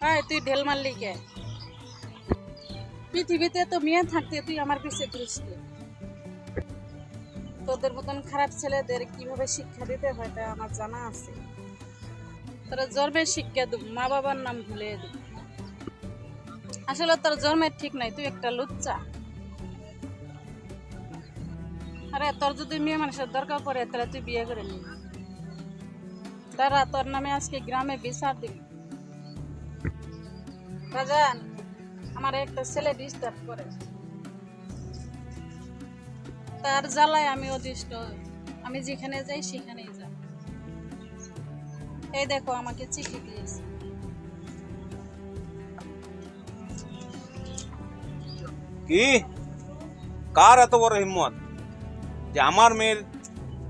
হ্যাঁ, তুই ঢেল মারলি কে? পৃথিবীতে তো মেয়ে থাকতে তুই আমার পিছে ঘুরিস কে? তোদের মতন খারাপ ছেলেদের কিভাবে শিক্ষা দিতে হয় তা আমার জানা আছে। তোরা জন্মের শিক্ষা দেব, মা বাবার নাম ভুলে দেব। আসলে তোর জন্মের ঠিক নাই, তুই একটা লুচ্চা। আরে তোর যদি মেয়ে মানুষের দরকার পড়ে তাহলে তুই বিয়ে করে নিবি। তারা তোর নামে আজকে গ্রামে বিচার দিবি। বাজান, আমার একটা ছেলে ডিস্টার্ব করে, তার জ্বালায় আমি অতিষ্ঠ। আমি যেখানে যাই সেখানেই যাই। এই দেখো আমাকে চিঠি দিয়েছে। কি কার এত বড় হিম্মত যে আমার মেয়ের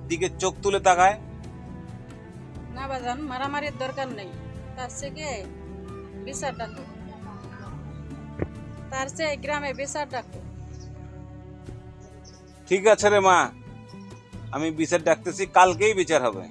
দিকে চোখ তুলে তাকায়? না বাজান, মারামারির দরকার নেই। তার থেকে বিচার ডাকো, তার চেয়ে গ্রামে বিচার ডাকো। ঠিক আছে রে মা, আমি বিচার ডাকতেছি, কালকেই বিচার হবে।